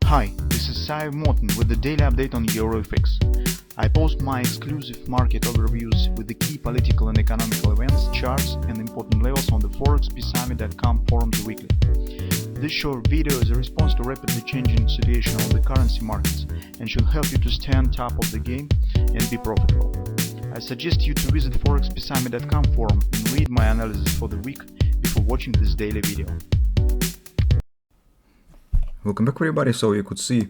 Hi, this is Sive Morten with the daily update on EuroFX. I post my exclusive market overviews with the key political and economical events, charts and important levels on the ForexPeaceArmy.com forums weekly. This short video is a response to rapidly changing situation on the currency markets and should help you to stay on top of the game and be profitable. I suggest you to visit ForexPeaceArmy.com forum and read my analysis for the week before watching this daily video. Welcome back everybody. So you could see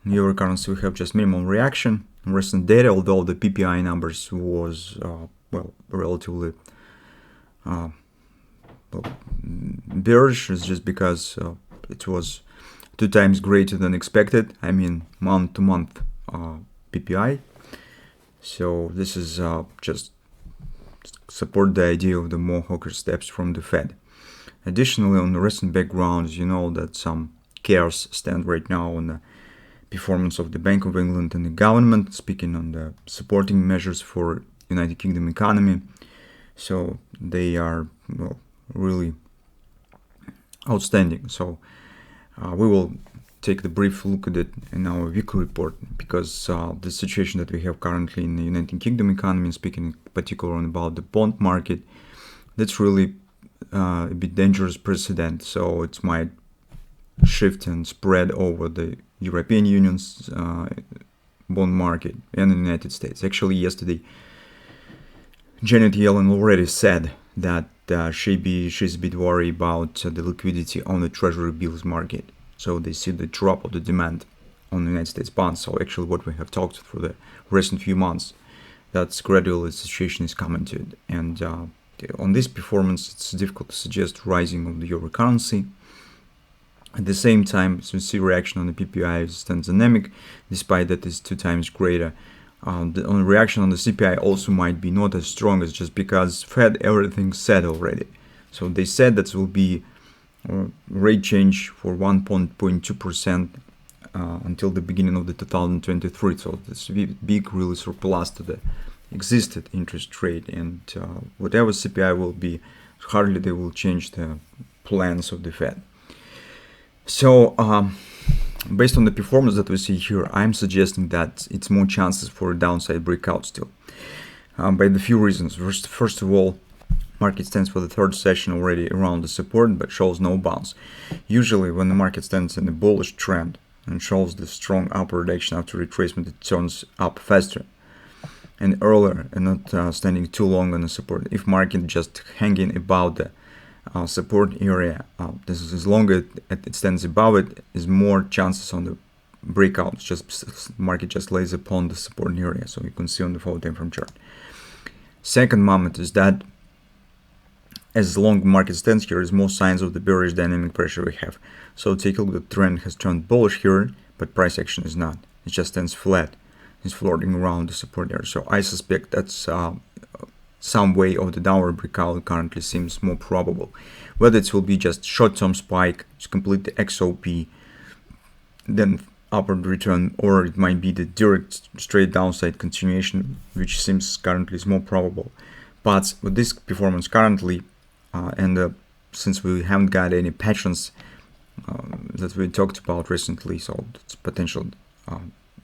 in euro currency we have just minimum reaction in recent data, although the PPI numbers was relatively bearish. It's just because it was 2 times greater than expected. I mean month-to-month PPI. So this is just support the idea of the more hawkish steps from the Fed. Additionally, on the recent backgrounds, you know that some cares stand right now on the performance of the Bank of England and the government, speaking on the supporting measures for United Kingdom economy. So they are really outstanding. So we will take the brief look at it in our weekly report, because the situation that we have currently in the United Kingdom economy, speaking in particular about the bond market, that's really a bit dangerous precedent. So it might shift and spread over the European Union's bond market and the United States. Actually, yesterday, Janet Yellen already said that she's a bit worried about the liquidity on the Treasury bills market. So they see the drop of the demand on the United States bonds. So actually what we have talked for the recent few months, that's gradually the situation is coming to it. And on this performance, it's difficult to suggest rising of the euro currency. At the same time, so we see reaction on the PPI stands dynamic, despite that it's 2 times greater. The reaction on the CPI also might be not as strong, as just because Fed everything said already. So they said that will be rate change for 1.2% until the beginning of the 2023. So this big really surplus to the existed interest rate, and whatever CPI will be, hardly they will change the plans of the Fed. So based on the performance that we see here, I'm suggesting that it's more chances for a downside breakout still, by the few reasons. First of all, market stands for the third session already around the support, but shows no bounce. Usually when the market stands in a bullish trend and shows the strong upward action after retracement, it turns up faster and earlier, and not standing too long on the support. If market just hanging about the support area, this is as long as it stands above it, is more chances on the breakouts. Just market just lays upon the support area, so you can see on the 4-time frame chart. Second moment is that as long market stands here, is more signs of the bearish dynamic pressure we have. So take a look, the trend has turned bullish here, but price action is not. It just stands flat. It's floating around the support area. So I suspect that's some way of the downward breakout currently seems more probable. Whether it will be just short-term spike to complete the XOP, then upward return, or it might be the direct straight downside continuation, which seems currently is more probable. But with this performance currently, since we haven't got any patterns that we talked about recently, so it's potential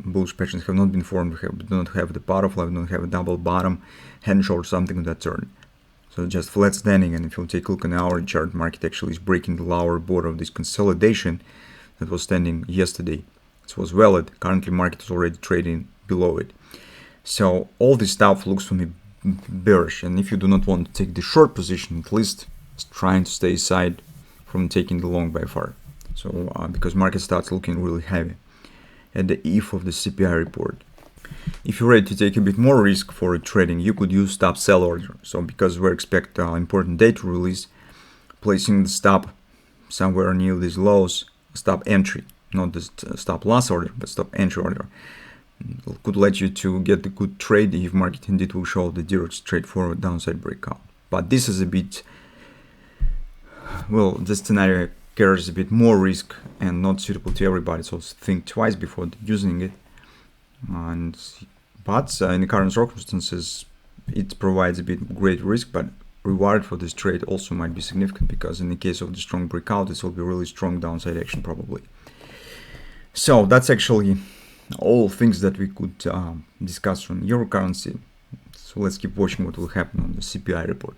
bullish patterns have not been formed. We do not have the butterfly, we don't have a double bottom, hand short, something of that turn. So just flat standing, and if you take a look at our chart, market actually is breaking the lower border of this consolidation that was standing yesterday. It was valid. Currently market is already trading below it. So all this stuff looks for me bearish, and if you do not want to take the short position, at least trying to stay aside from taking the long by far. So because market starts looking really heavy at the eve of the CPI report. If you're ready to take a bit more risk for trading, you could use stop sell order. So because we expect important data release, placing the stop somewhere near these lows, stop entry, not the stop loss order, but stop entry order, could let you to get the good trade if market indeed will show the direct straightforward downside breakout. But this is a bit, well, this scenario carries a bit more risk and not suitable to everybody, so think twice before using it. But in the current circumstances, it provides a bit great risk, but reward for this trade also might be significant, because in the case of the strong breakout, this will be really strong downside action probably. So that's actually all things that we could discuss on euro currency. So let's keep watching what will happen on the CPI report.